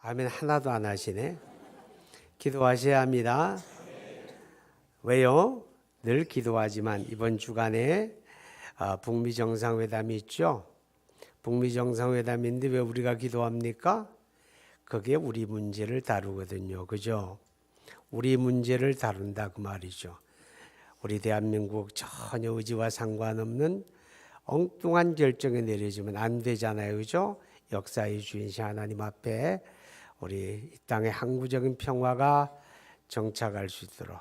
아멘 하나도 안 하시네. 기도하셔야 합니다. 왜요? 늘 기도하지만 이번 주간에 북미 정상회담이 있죠. 북미 정상회담인데 왜 우리가 기도합니까? 그게 우리 문제를 다루거든요. 그죠? 우리 문제를 다룬다 그 말이죠. 우리 대한민국 전혀 의지와 상관없는 엉뚱한 결정이 내려지면 안 되잖아요. 그죠? 역사의 주인이신 하나님 앞에 우리 이 땅의 항구적인 평화가 정착할 수 있도록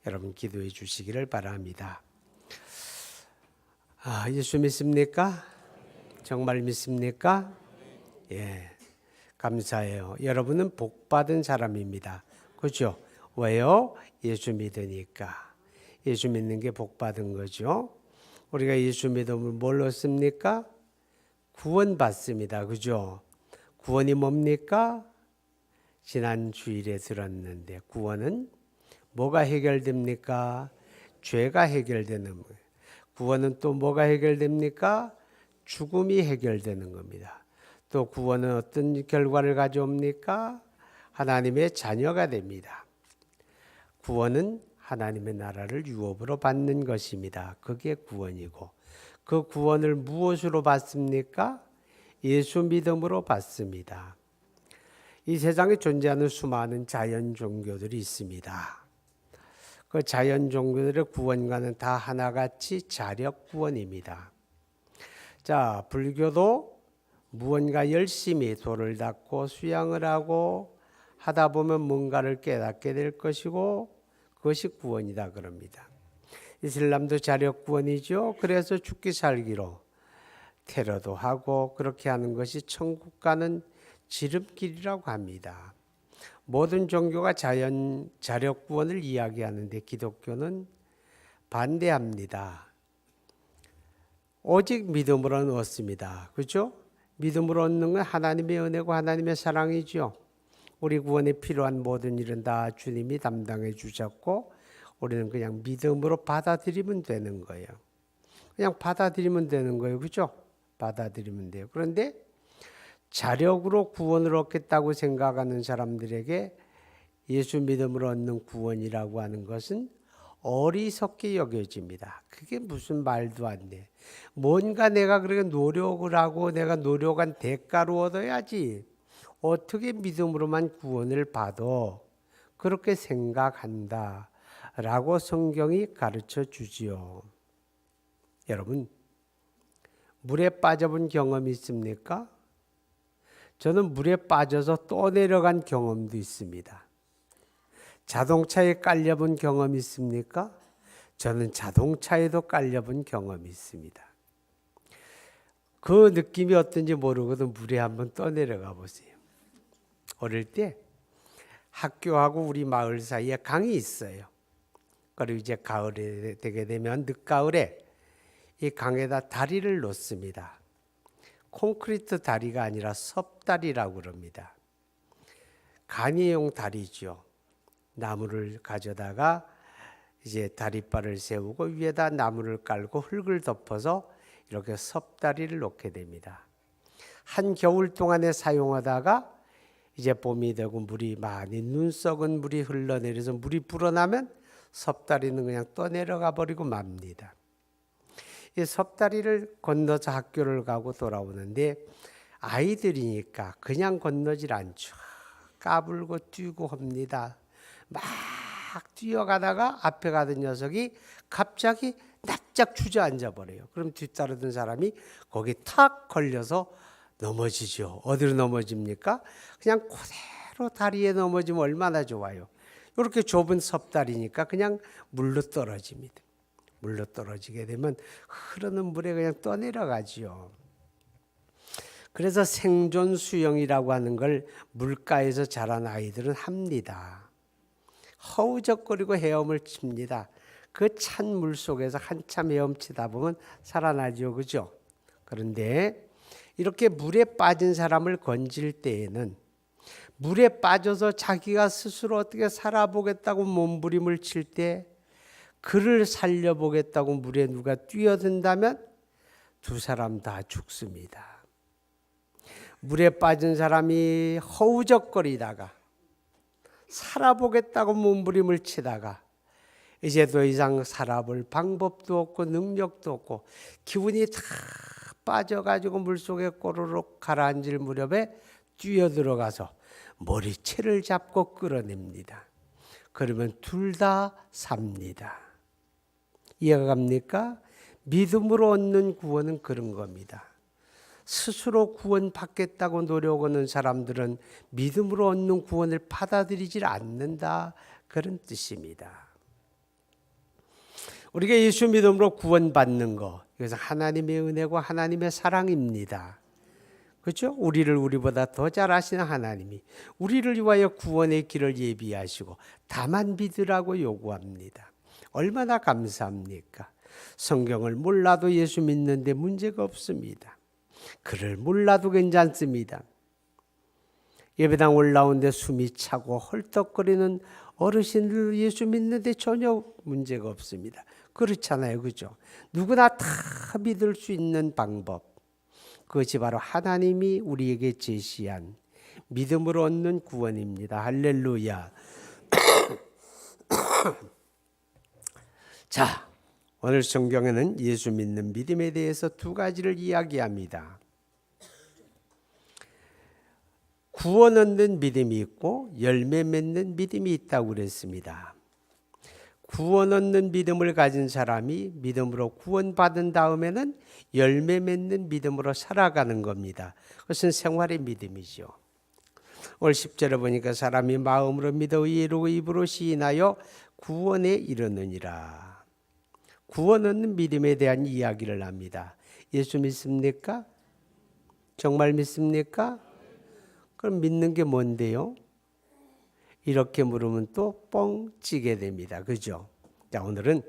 여러분 기도해 주시기를 바랍니다. 예수 믿습니까? 정말 믿습니까? 예, 감사해요. 여러분은 복받은 사람입니다. 그렇죠? 왜요? 예수 믿으니까. 예수 믿는 게 복받은 거죠. 우리가 예수 믿으면 뭘 얻습니까? 구원 받습니다. 그죠? 구원이 뭡니까? 지난 주일에 들었는데 구원은 뭐가 해결됩니까? 죄가 해결되는 거예요. 구원은 또 뭐가 해결됩니까? 죽음이 해결되는 겁니다. 또 구원은 어떤 결과를 가져옵니까? 하나님의 자녀가 됩니다. 구원은 하나님의 나라를 유업으로 받는 것입니다. 그게 구원이고 그 구원을 무엇으로 받습니까? 예수 믿음으로 받습니다. 이 세상에 존재하는 수많은 자연 종교들이 있습니다. 그 자연 종교들의 구원과는 다 하나같이 자력 구원입니다. 자, 불교도 무언가 열심히 돌을 닦고 수양을 하고 하다 보면 뭔가를 깨닫게 될 것이고 그것이 구원이다 그럽니다. 이슬람도 자력 구원이죠. 그래서 죽기 살기로 테러도 하고 그렇게 하는 것이 천국 가는 지름길이라고 합니다. 모든 종교가 자력 구원을 이야기하는데 기독교는 반대합니다. 오직 믿음으로는 얻습니다. 그렇죠? 믿음으로 얻는 건 하나님의 은혜고 하나님의 사랑이죠. 우리 구원에 필요한 모든 일은 다 주님이 담당해 주셨고 우리는 그냥 믿음으로 받아들이면 되는 거예요. 그냥 받아들이면 되는 거예요. 그렇죠? 받아들이면 돼요. 그런데 자력으로 구원을 얻겠다고 생각하는 사람들에게 예수 믿음으로 얻는 구원이라고 하는 것은 어리석게 여겨집니다. 그게 무슨 말도 안 돼. 뭔가 내가 그렇게 노력을 하고 내가 노력한 대가로 얻어야지. 어떻게 믿음으로만 구원을 받아? 그렇게 생각한다. 라고 성경이 가르쳐 주지요. 여러분, 물에 빠져본 경험이 있습니까? 저는 물에 빠져서 또 내려간 경험도 있습니다. 자동차에 깔려본 경험이 있습니까? 저는 자동차에도 깔려본 경험이 있습니다. 그 느낌이 어떤지 모르거든 물에 한번 떠내려가 보세요. 어릴 때 학교하고 우리 마을 사이에 강이 있어요. 그리고 이제 가을이 되게 되면 늦가을에 이 강에다 다리를 놓습니다. 콘크리트 다리가 아니라 섭다리라고 그럽니다. 간이용 다리죠. 나무를 가져다가 이제 다리바를 세우고 위에다 나무를 깔고 흙을 덮어서 이렇게 섭다리를 놓게 됩니다. 한 겨울 동안에 사용하다가 이제 봄이 되고 물이 많이 눈 썩은 물이 흘러내려서 물이 불어나면 섭다리는 그냥 떠내려가 버리고 맙니다. 이 섭다리를 건너서 학교를 가고 돌아오는데 아이들이니까 그냥 건너질 않죠. 까불고 뛰고 합니다. 막 뛰어가다가 앞에 가던 녀석이 갑자기 납작 주저앉아 버려요. 그럼 뒤따르던 사람이 거기 탁 걸려서 넘어지죠. 어디로 넘어집니까? 그냥 그대로 다리에 넘어지면 얼마나 좋아요. 이렇게 좁은 섭다리니까 그냥 물로 떨어집니다. 물로 떨어지게 되면 흐르는 물에 그냥 떠내려가지요. 그래서 생존 수영이라고 하는 걸 물가에서 자란 아이들은 합니다. 허우적거리고 헤엄을 칩니다. 그 찬 물 속에서 한참 헤엄치다 보면 살아나죠. 그죠? 그런데 이렇게 물에 빠진 사람을 건질 때에는 물에 빠져서 자기가 스스로 어떻게 살아보겠다고 몸부림을 칠 때 그를 살려보겠다고 물에 누가 뛰어든다면 두 사람 다 죽습니다. 물에 빠진 사람이 허우적거리다가 살아보겠다고 몸부림을 치다가 이제 더 이상 살아볼 방법도 없고 능력도 없고 기운이 다 빠져가지고 물속에 꼬르륵 가라앉을 무렵에 뛰어들어가서 머리채를 잡고 끌어냅니다. 그러면 둘 다 삽니다. 이해가 갑니까? 믿음으로 얻는 구원은 그런 겁니다. 스스로 구원받겠다고 노력하는 사람들은 믿음으로 얻는 구원을 받아들이질 않는다, 그런 뜻입니다. 우리가 예수 믿음으로 구원받는 거, 이것은 하나님의 은혜고 하나님의 사랑입니다. 그렇죠? 우리를 우리보다 더 잘 아시는 하나님이 우리를 위하여 구원의 길을 예비하시고 다만 믿으라고 요구합니다. 얼마나 감사합니까? 성경을 몰라도 예수 믿는데 문제가 없습니다. 글을 몰라도 괜찮습니다. 예배당 올라오는데 숨이 차고 헐떡거리는 어르신들 예수 믿는데 전혀 문제가 없습니다. 그렇잖아요, 그죠? 누구나 다 믿을 수 있는 방법, 그것이 바로 하나님이 우리에게 제시한 믿음으로 얻는 구원입니다. 할렐루야. 자, 오늘 성경에는 예수 믿는 믿음에 대해서 두 가지를 이야기합니다. 구원 얻는 믿음이 있고 열매 맺는 믿음이 있다고 그랬습니다. 구원 얻는 믿음을 가진 사람이 믿음으로 구원받은 다음에는 열매 맺는 믿음으로 살아가는 겁니다. 그것은 생활의 믿음이죠. 오늘 10절에 보니까 사람이 마음으로 믿어 이루고 입으로 시인하여 구원에 이르느니라. 구원 얻는 믿음에 대한 이야기를 합니다. 예수 믿습니까? 정말 믿습니까? 그럼 믿는 게 뭔데요? 이렇게 물으면 또 뻥 찌게 됩니다. 그죠? 자, 오늘은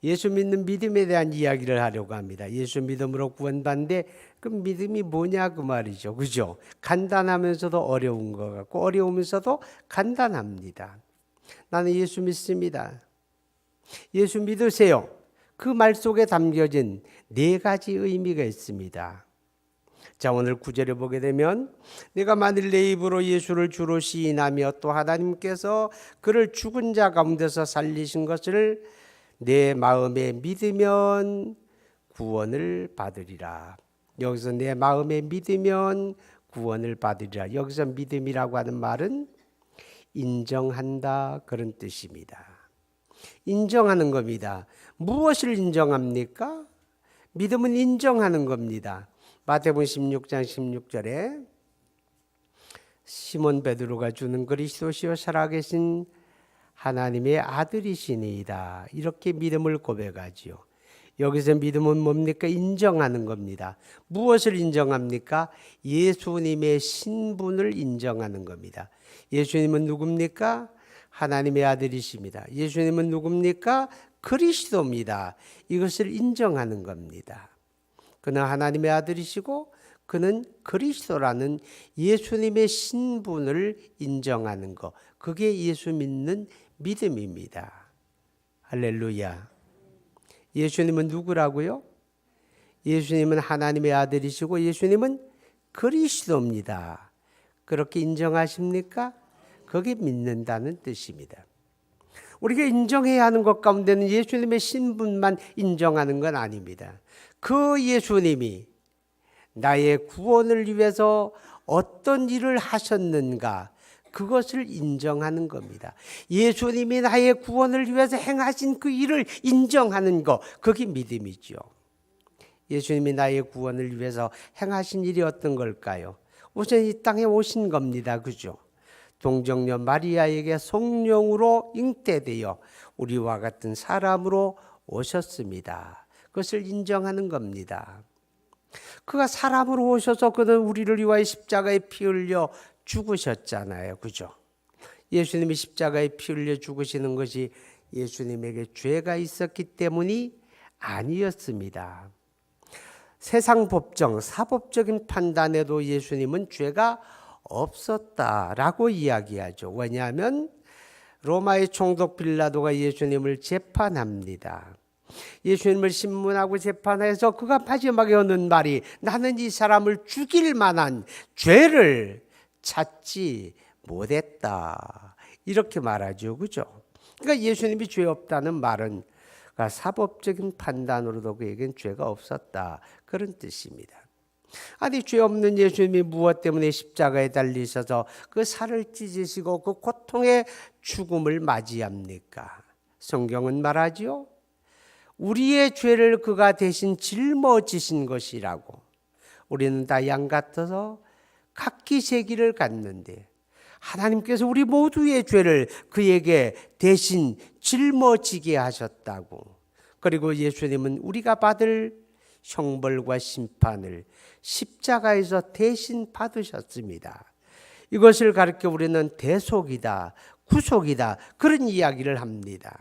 예수 믿는 믿음에 대한 이야기를 하려고 합니다. 예수 믿음으로 구원받는데 그 믿음이 뭐냐 그 말이죠. 그죠? 간단하면서도 어려운 것 같고 어려우면서도 간단합니다. 나는 예수 믿습니다. 예수 믿으세요. 그 말 속에 담겨진 네 가지 의미가 있습니다. 자, 오늘 9절에 보게 되면 내가 만일 내 입으로 예수를 주로 시인하며 또 하나님께서 그를 죽은 자 가운데서 살리신 것을 내 마음에 믿으면 구원을 받으리라. 여기서 내 마음에 믿으면 구원을 받으리라. 여기서 믿음이라고 하는 말은 인정한다, 그런 뜻입니다. 인정하는 겁니다. 무엇을 인정합니까? 믿음은 인정하는 겁니다. 마태복음 16장 16절에 시몬 베드로가 주는 그리스도시요 살아계신 하나님의 아들이시니이다. 이렇게 믿음을 고백하지요. 여기서 믿음은 뭡니까? 인정하는 겁니다. 무엇을 인정합니까? 예수님의 신분을 인정하는 겁니다. 예수님은 누굽니까? 하나님의 아들이십니다. 예수님은 누굽니까? 그리스도입니다. 이것을 인정하는 겁니다. 그는 하나님의 아들이시고 그는 그리스도라는 예수님의 신분을 인정하는 것, 그게 예수 믿는 믿음입니다. 할렐루야. 예수님은 누구라고요? 예수님은 하나님의 아들이시고 예수님은 그리스도입니다. 그렇게 인정하십니까? 그게 믿는다는 뜻입니다. 우리가 인정해야 하는 것 가운데는 예수님의 신분만 인정하는 건 아닙니다. 그 예수님이 나의 구원을 위해서 어떤 일을 하셨는가, 그것을 인정하는 겁니다. 예수님이 나의 구원을 위해서 행하신 그 일을 인정하는 것, 그게 믿음이죠. 예수님이 나의 구원을 위해서 행하신 일이 어떤 걸까요? 우선 이 땅에 오신 겁니다. 그죠? 동정녀 마리아에게 성령으로 잉태되어 우리와 같은 사람으로 오셨습니다. 그것을 인정하는 겁니다. 그가 사람으로 오셔서 그는 우리를 위하여 십자가에 피 흘려 죽으셨잖아요. 그죠? 예수님이 십자가에 피 흘려 죽으시는 것이 예수님에게 죄가 있었기 때문이 아니었습니다. 세상 법정, 사법적인 판단에도 예수님은 죄가 없었다라고 이야기하죠. 왜냐하면 로마의 총독 빌라도가 예수님을 재판합니다. 예수님을 신문하고 재판해서 그가 마지막에 하는 말이 나는 이 사람을 죽일 만한 죄를 찾지 못했다. 이렇게 말하죠. 그죠? 그러니까 예수님이 죄 없다는 말은 사법적인 판단으로도 그에겐 죄가 없었다. 그런 뜻입니다. 아니 죄 없는 예수님이 무엇 때문에 십자가에 달리셔서 그 살을 찢으시고 그 고통의 죽음을 맞이합니까? 성경은 말하지요. 우리의 죄를 그가 대신 짊어지신 것이라고. 우리는 다 양 같아서 각기 세기를 갖는데 하나님께서 우리 모두의 죄를 그에게 대신 짊어지게 하셨다고. 그리고 예수님은 우리가 받을 형벌과 심판을 십자가에서 대신 받으셨습니다. 이것을 가르쳐 우리는 대속이다, 구속이다 그런 이야기를 합니다.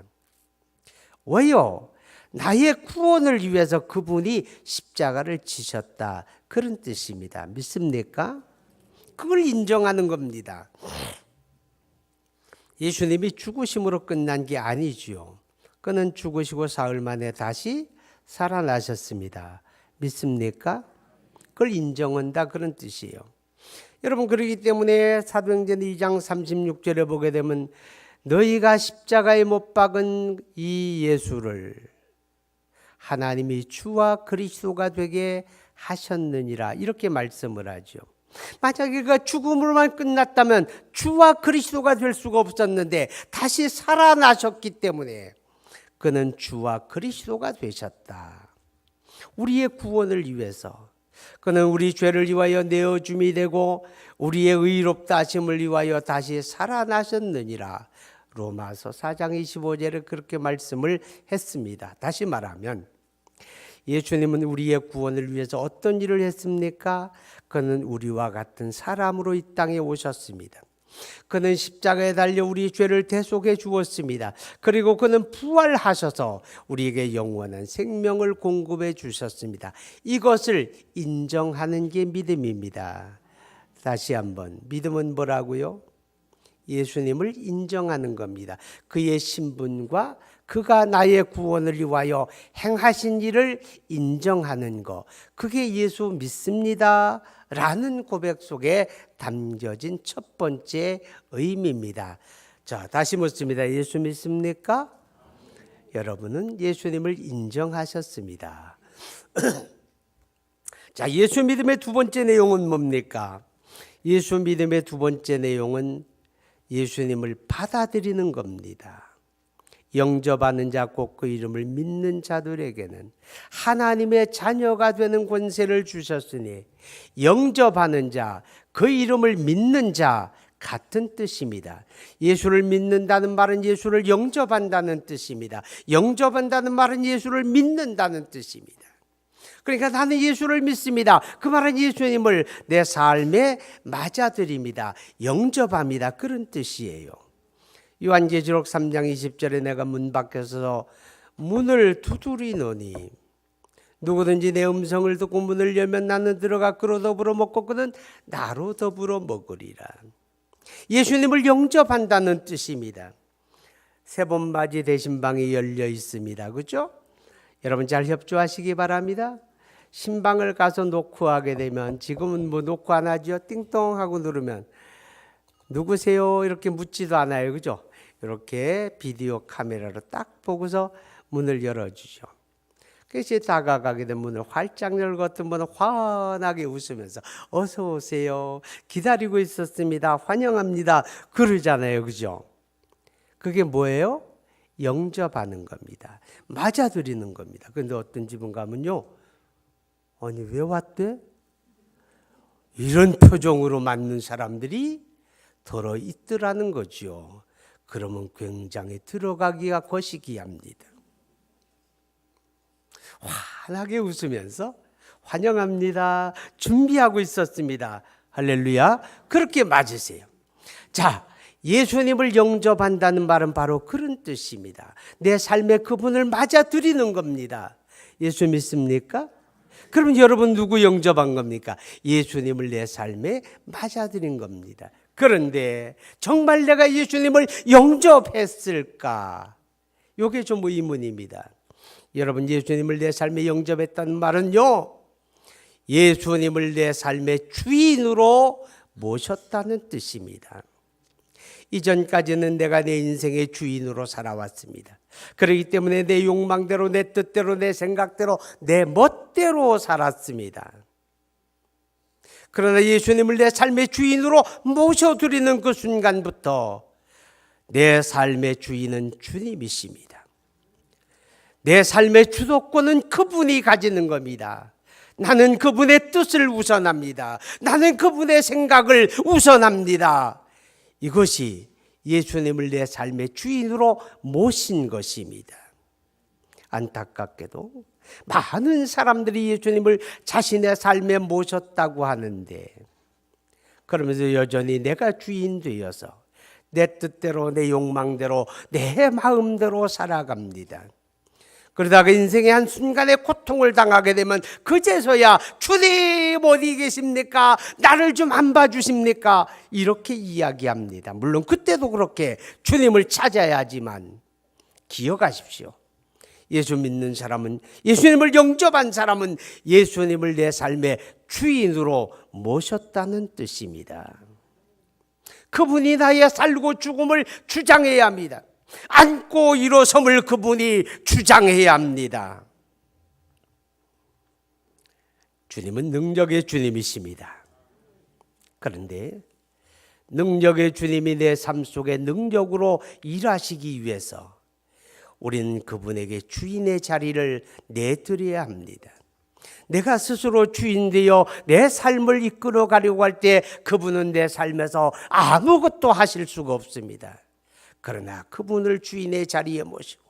왜요? 나의 구원을 위해서 그분이 십자가를 지셨다 그런 뜻입니다. 믿습니까? 그걸 인정하는 겁니다. 예수님이 죽으심으로 끝난 게 아니지요. 그는 죽으시고 사흘 만에 다시 살아나셨습니다. 믿습니까? 그걸 인정한다 그런 뜻이에요. 여러분 그렇기 때문에 사도행전 2장 36절에 보게 되면 너희가 십자가에 못 박은 이 예수를 하나님이 주와 그리스도가 되게 하셨느니라 이렇게 말씀을 하죠. 만약에 그가 죽음으로만 끝났다면 주와 그리스도가 될 수가 없었는데 다시 살아나셨기 때문에 그는 주와 그리스도가 되셨다. 우리의 구원을 위해서 그는 우리 죄를 위하여 내어줌이 되고 우리의 의롭다 하심을 위하여 다시 살아나셨느니라. 로마서 4장 25절에 그렇게 말씀을 했습니다. 다시 말하면 예수님은 우리의 구원을 위해서 어떤 일을 했습니까? 그는 우리와 같은 사람으로 이 땅에 오셨습니다. 그는 십자가에 달려 우리 죄를 대속해 주었습니다. 그리고 그는 부활하셔서 우리에게 영원한 생명을 공급해 주셨습니다. 이것을 인정하는 게 믿음입니다. 다시 한번 믿음은 뭐라고요? 예수님을 인정하는 겁니다. 그의 신분과 그가 나의 구원을 위하여 행하신 일을 인정하는 것, 그게 예수 믿습니다 라는 고백 속에 담겨진 첫 번째 의미입니다. 자, 다시 묻습니다. 예수 믿습니까? 여러분은 예수님을 인정하셨습니다. 자, 예수 믿음의 두 번째 내용은 뭡니까? 예수 믿음의 두 번째 내용은 예수님을 받아들이는 겁니다. 영접하는 자 곧 그 이름을 믿는 자들에게는 하나님의 자녀가 되는 권세를 주셨으니 영접하는 자, 그 이름을 믿는 자 같은 뜻입니다. 예수를 믿는다는 말은 예수를 영접한다는 뜻입니다. 영접한다는 말은 예수를 믿는다는 뜻입니다. 그러니까 나는 예수를 믿습니다. 그 말은 예수님을 내 삶에 맞아들입니다. 영접합니다. 그런 뜻이에요. 요한계시록 3장 20절에 내가 문 밖에서 문을 두드리노니 누구든지 내 음성을 듣고 문을 열면 나는 들어가 그로 더불어 먹고 그는 나로 더불어 먹으리라. 예수님을 영접한다는 뜻입니다. 세번맞이 대신방이 열려 있습니다. 그렇죠? 여러분 잘 협조하시기 바랍니다. 신방을 가서 녹화하게 되면 지금은 뭐 녹화 안 하죠. 띵동 하고 누르면 누구세요? 이렇게 묻지도 않아요. 그죠? 이렇게 비디오 카메라로 딱 보고서 문을 열어주죠. 그래서 다가가게 된 문을 활짝 열고 어떤 분은 환하게 웃으면서 어서 오세요. 기다리고 있었습니다. 환영합니다. 그러잖아요. 그죠? 그게 뭐예요? 영접하는 겁니다. 맞아들이는 겁니다. 그런데 어떤 집은 가면요. 아니 왜 왔대? 이런 표정으로 맞는 사람들이 더러 있더라는 거죠. 그러면 굉장히 들어가기가 거시기합니다. 환하게 웃으면서 환영합니다. 준비하고 있었습니다. 할렐루야. 그렇게 맞으세요. 자, 예수님을 영접한다는 말은 바로 그런 뜻입니다. 내 삶에 그분을 맞아들이는 겁니다. 예수 믿습니까? 그럼 여러분 누구 영접한 겁니까? 예수님을 내 삶에 맞아들인 겁니다. 그런데 정말 내가 예수님을 영접했을까? 이게 좀 의문입니다. 여러분, 예수님을 내 삶에 영접했다는 말은요, 예수님을 내 삶의 주인으로 모셨다는 뜻입니다. 이전까지는 내가 내 인생의 주인으로 살아왔습니다. 그렇기 때문에 내 욕망대로, 내 뜻대로, 내 생각대로, 내 멋대로 살았습니다. 그러나 예수님을 내 삶의 주인으로 모셔드리는 그 순간부터 내 삶의 주인은 주님이십니다. 내 삶의 주도권은 그분이 가지는 겁니다. 나는 그분의 뜻을 우선합니다. 나는 그분의 생각을 우선합니다. 이것이 예수님을 내 삶의 주인으로 모신 것입니다. 안타깝게도 많은 사람들이 예수님을 자신의 삶에 모셨다고 하는데, 그러면서 여전히 내가 주인 되어서 내 뜻대로, 내 욕망대로, 내 마음대로 살아갑니다. 그러다가 인생의 한 순간에 고통을 당하게 되면 그제서야 주님 어디 계십니까? 나를 좀 안 봐주십니까? 이렇게 이야기합니다. 물론 그때도 그렇게 주님을 찾아야지만 기억하십시오. 예수 믿는 사람은, 예수님을 영접한 사람은 예수님을 내 삶의 주인으로 모셨다는 뜻입니다. 그분이 나의 살고 죽음을 주장해야 합니다. 안고 일어섬을 그분이 주장해야 합니다. 주님은 능력의 주님이십니다. 그런데 능력의 주님이 내 삶 속에 능력으로 일하시기 위해서 우리는 그분에게 주인의 자리를 내드려야 합니다. 내가 스스로 주인 되어 내 삶을 이끌어 가려고 할 때 그분은 내 삶에서 아무것도 하실 수가 없습니다. 그러나 그분을 주인의 자리에 모시고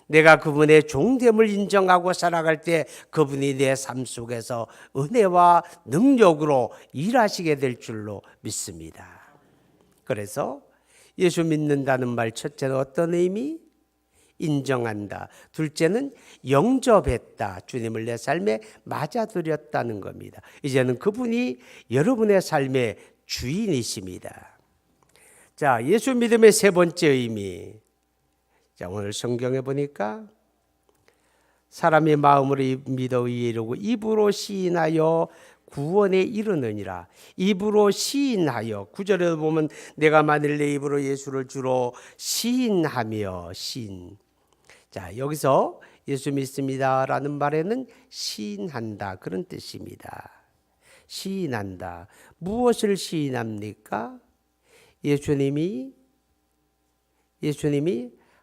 내가 그분의 종됨을 인정하고 살아갈 때 그분이 내 삶 속에서 은혜와 능력으로 일하시게 될 줄로 믿습니다. 그래서 예수 믿는다는 말, 첫째는 어떤 의미? 인정한다. 둘째는 영접했다. 주님을 내 삶에 맞아들였다는 겁니다. 이제는 그분이 여러분의 삶의 주인이십니다. 자, 예수 믿음의 세 번째 의미. 자, 오늘 성경에 보니까 사람이 마음으로 믿어 의에 이르고 입으로 시인하여 구원에 이르느니라. 입으로 시인하여, 9절에 보면 내가 만일 내 입으로 예수를 주로 시인하며, 시인. 자, 여기서 예수 믿습니다라는 말에는 시인한다, 그런 뜻입니다. 시인한다. 무엇을 시인합니까? 예수님이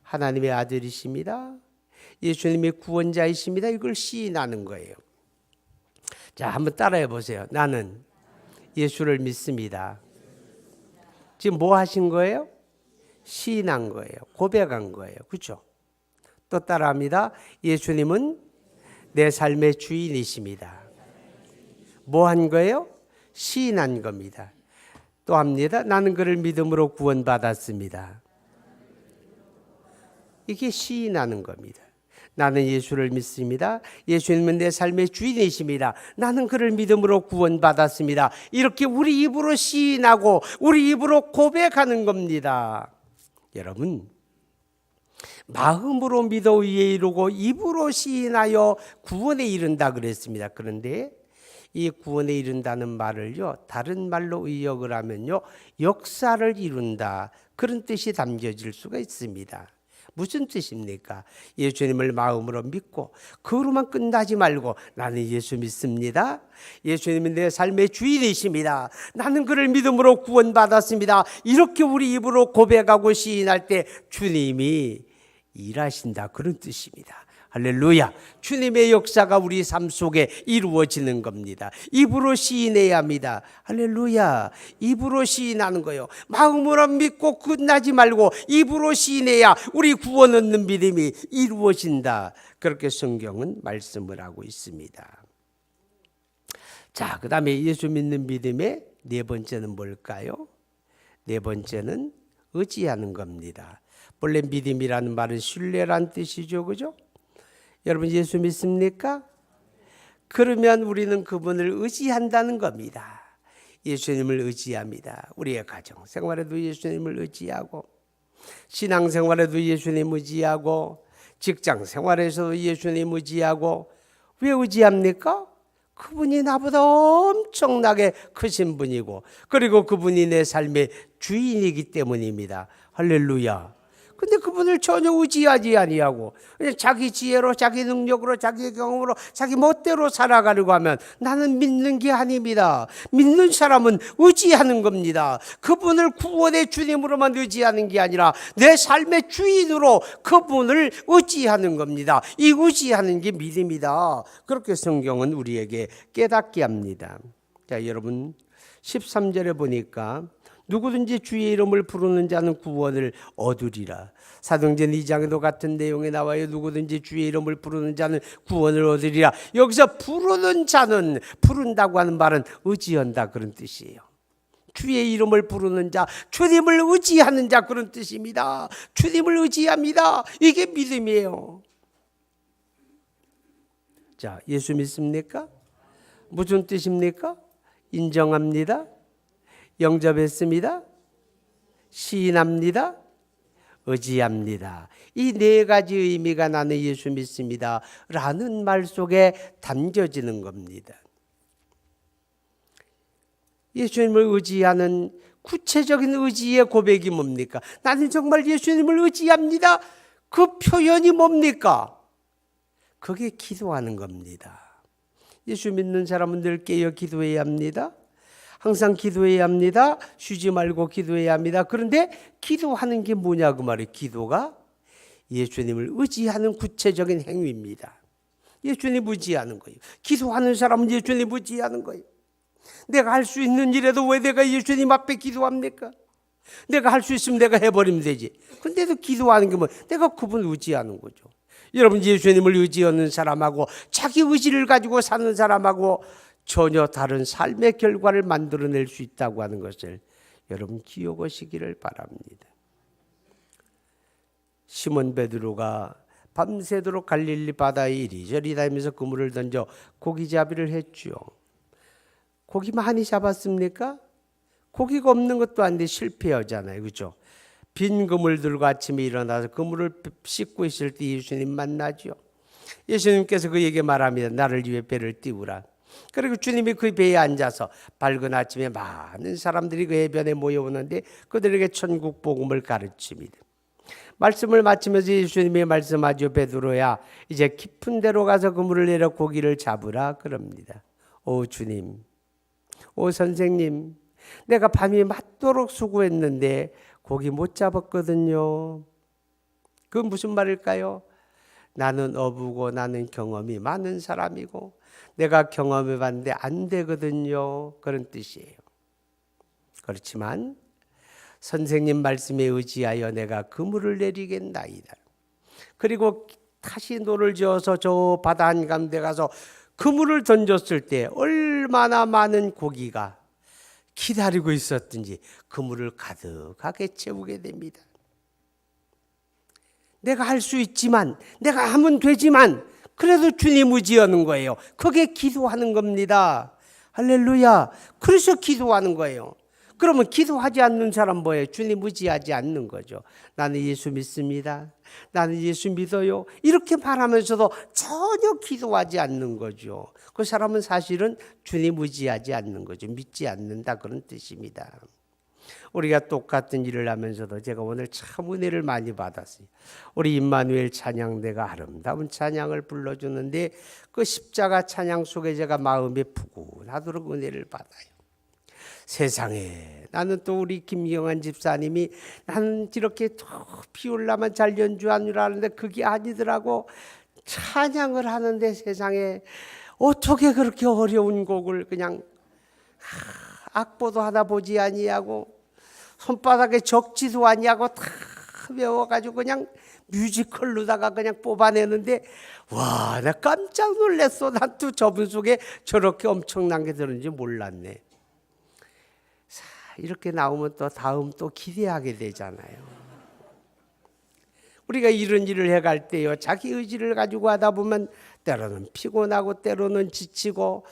하나님의 아들이십니다. 예수님이 구원자이십니다. 이걸 시인하는 거예요. 자, 한번 따라해 보세요. 나는 예수를 믿습니다. 지금 뭐 하신 거예요? 시인한 거예요. 고백한 거예요. 그렇죠? 또 따라합니다. 예수님은 내 삶의 주인이십니다. 뭐 한 거예요? 시인한 겁니다. 또 합니다. 나는 그를 믿음으로 구원받았습니다. 이게 시인하는 겁니다. 나는 예수를 믿습니다. 예수님은 내 삶의 주인이십니다. 나는 그를 믿음으로 구원받았습니다. 이렇게 우리 입으로 시인하고 우리 입으로 고백하는 겁니다. 여러분, 마음으로 믿어 의에 이르고 입으로 시인하여 구원에 이른다 그랬습니다. 그런데 이 구원에 이른다는 말을요, 다른 말로 의역을 하면요, 역사를 이룬다, 그런 뜻이 담겨질 수가 있습니다. 무슨 뜻입니까? 예수님을 마음으로 믿고 그로만 끝나지 말고 나는 예수 믿습니다. 예수님은 내 삶의 주인이십니다. 나는 그를 믿음으로 구원받았습니다. 이렇게 우리 입으로 고백하고 시인할 때 주님이 일하신다, 그런 뜻입니다. 할렐루야. 주님의 역사가 우리 삶 속에 이루어지는 겁니다. 입으로 시인해야 합니다. 할렐루야. 입으로 시인하는 거요. 마음으로 믿고 끝나지 말고 입으로 시인해야 우리 구원 얻는 믿음이 이루어진다. 그렇게 성경은 말씀을 하고 있습니다. 자, 그 다음에 예수 믿는 믿음의 네 번째는 뭘까요? 네 번째는 의지하는 겁니다. 본래 믿음이라는 말은 신뢰란 뜻이죠. 그죠? 여러분, 예수 믿습니까? 그러면 우리는 그분을 의지한다는 겁니다. 예수님을 의지합니다. 우리의 가정 생활에도 예수님을 의지하고, 신앙생활에도 예수님 의지하고, 직장 생활에서도 예수님 의지하고, 왜 의지합니까? 그분이 나보다 엄청나게 크신 분이고, 그리고 그분이 내 삶의 주인이기 때문입니다. 할렐루야. 근데 그분을 전혀 의지하지 아니하고 그냥 자기 지혜로, 자기 능력으로, 자기 경험으로, 자기 멋대로 살아가려고 하면 나는 믿는 게 아닙니다. 믿는 사람은 의지하는 겁니다. 그분을 구원의 주님으로만 의지하는 게 아니라 내 삶의 주인으로 그분을 의지하는 겁니다. 이 의지하는 게 믿음이다. 그렇게 성경은 우리에게 깨닫게 합니다. 자, 여러분 13절에 보니까 누구든지 주의 이름을 부르는 자는 구원을 얻으리라. 사도행전 2장에도 같은 내용이 나와요. 누구든지 주의 이름을 부르는 자는 구원을 얻으리라. 여기서 부르는 자는, 부른다고 하는 말은 의지한다 그런 뜻이에요. 주의 이름을 부르는 자, 주님을 의지하는 자 그런 뜻입니다. 주님을 의지합니다. 이게 믿음이에요. 자, 예수 믿습니까? 무슨 뜻입니까? 인정합니다. 영접했습니다. 시인합니다. 의지합니다. 이 네 가지 의미가 나는 예수 믿습니다 라는 말 속에 담겨지는 겁니다. 예수님을 의지하는 구체적인 의지의 고백이 뭡니까? 나는 정말 예수님을 의지합니다. 그 표현이 뭡니까? 그게 기도하는 겁니다. 예수 믿는 사람은 늘 깨어 기도해야 합니다. 항상 기도해야 합니다. 쉬지 말고 기도해야 합니다. 그런데 기도하는 게 뭐냐 그 말이에요. 기도가 예수님을 의지하는 구체적인 행위입니다. 예수님 의지하는 거예요. 기도하는 사람은 예수님 의지하는 거예요. 내가 할 수 있는 일에도 왜 내가 예수님 앞에 기도합니까? 내가 할 수 있으면 내가 해버리면 되지. 근데도 기도하는 게 뭐? 내가 그분 의지하는 거죠. 여러분 예수님을 의지하는 사람하고 자기 의지를 가지고 사는 사람하고 전혀 다른 삶의 결과를 만들어낼 수 있다고 하는 것을 여러분 기억하시기를 바랍니다. 시몬 베드로가 밤새도록 갈릴리 바다에 이리저리 다니면서 그물을 던져 고기잡이를 했죠. 고기 많이 잡았습니까? 고기가 없는 것도 아닌데 실패하잖아요. 그렇죠? 빈 그물 들고 아침에 일어나서 그물을 씻고 있을 때 예수님 만나죠. 예수님께서 그에게 말합니다. 나를 위해 배를 띄우라. 그리고 주님이 그 배에 앉아서 밝은 아침에 많은 사람들이 그 해변에 모여오는데 그들에게 천국 복음을 가르칩니다. 말씀을 마치면서 예수님이 말씀하죠. 베드로야, 이제 깊은 데로 가서 그물을 내려 고기를 잡으라 그럽니다. 오 주님, 오 선생님, 내가 밤이 맞도록 수고했는데 고기 못 잡았거든요. 그건 무슨 말일까요? 나는 어부고 나는 경험이 많은 사람이고 내가 경험해 봤는데 안 되거든요. 그런 뜻이에요. 그렇지만 선생님 말씀에 의지하여 내가 그물을 내리겠나이다. 그리고 다시 노를 지어서 저 바다 한가운데 가서 그물을 던졌을 때 얼마나 많은 고기가 기다리고 있었든지 그물을 가득하게 채우게 됩니다. 내가 할 수 있지만, 내가 하면 되지만 그래도 주님 의지하는 거예요. 그게 기도하는 겁니다. 할렐루야. 그래서 기도하는 거예요. 그러면 기도하지 않는 사람 뭐예요? 주님 의지하지 않는 거죠. 나는 예수 믿습니다. 나는 예수 믿어요. 이렇게 말하면서도 전혀 기도하지 않는 거죠. 그 사람은 사실은 주님 의지하지 않는 거죠. 믿지 않는다 그런 뜻입니다. 우리가 똑같은 일을 하면서도 제가 오늘 참 은혜를 많이 받았어요. 우리 임마누엘 찬양대가 아름다운 찬양을 불러주는데 그 십자가 찬양 속에 제가 마음이 푸근하도록 은혜를 받아요. 세상에 나는 또 우리 김경환 집사님이 나는 이렇게 비올라만 잘 연주하는 줄 아는데 그게 아니더라고. 찬양을 하는데 세상에 어떻게 그렇게 어려운 곡을 그냥 악보도 하나 보지 아니하고 손바닥에 적지도 아니하고 다 외워가지고 그냥 뮤지컬로다가 그냥 뽑아내는데 와, 나 깜짝 놀랐어. 난 또 저분 속에 저렇게 엄청난 게 들었는지 몰랐네. 자, 이렇게 나오면 또 다음 또 기대하게 되잖아요. 우리가 이런 일을 해갈 때요, 자기 의지를 가지고 하다 보면 때로는 피곤하고 때로는 지치고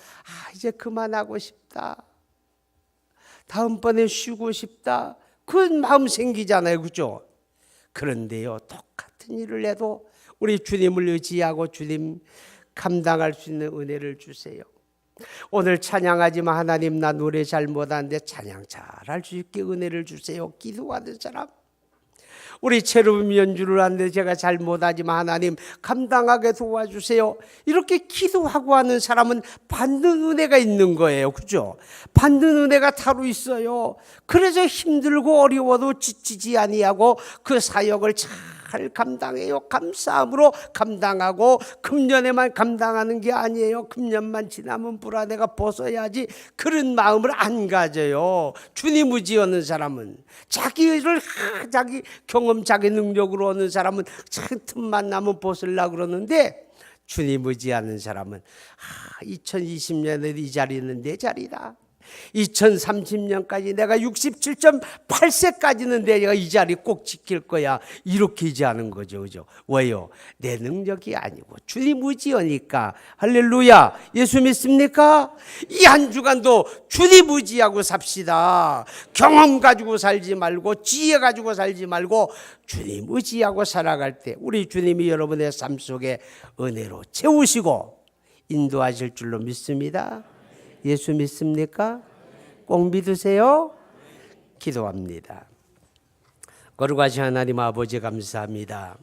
이제 그만하고 싶다. 다음번에 쉬고 싶다. 그런 마음 생기잖아요. 그렇죠? 그런데요, 똑같은 일을 해도 우리 주님을 의지하고 주님 감당할 수 있는 은혜를 주세요. 오늘 찬양하지만 하나님 나 노래 잘 못하는데 찬양 잘할 수 있게 은혜를 주세요. 기도하는 사람. 우리 체르빔 연주를 하는데 제가 잘 못하지만 하나님 감당하게 도와주세요. 이렇게 기도하고 하는 사람은 받는 은혜가 있는 거예요. 그죠? 받는 은혜가 따로 있어요. 그래서 힘들고 어려워도 지치지 아니하고 그 사역을 잘 감당해요. 감사함으로 감당하고 금년에만 감당하는 게 아니에요. 금년만 지나면 불안해가 벗어야지 그런 마음을 안 가져요. 주님 의지하는 사람은 자기를 자기 경험 자기 능력으로 오는 사람은 참 틈만 나면 벗으려고 그러는데 주님 의지하는 사람은 2020년에 이 자리는 내 자리다. 2030년까지 내가 67.8세까지는 내가 이 자리 꼭 지킬 거야. 이렇게 의지하는 거죠. 그죠? 왜요? 내 능력이 아니고 주님 의지하니까. 할렐루야. 예수 믿습니까? 이 한 주간도 주님 의지하고 삽시다. 경험 가지고 살지 말고 지혜 가지고 살지 말고 주님 의지하고 살아갈 때 우리 주님이 여러분의 삶 속에 은혜로 채우시고 인도하실 줄로 믿습니다. 예수 믿습니까? 꼭 믿으세요? 기도합니다. 거룩하신 하나님 아버지 감사합니다.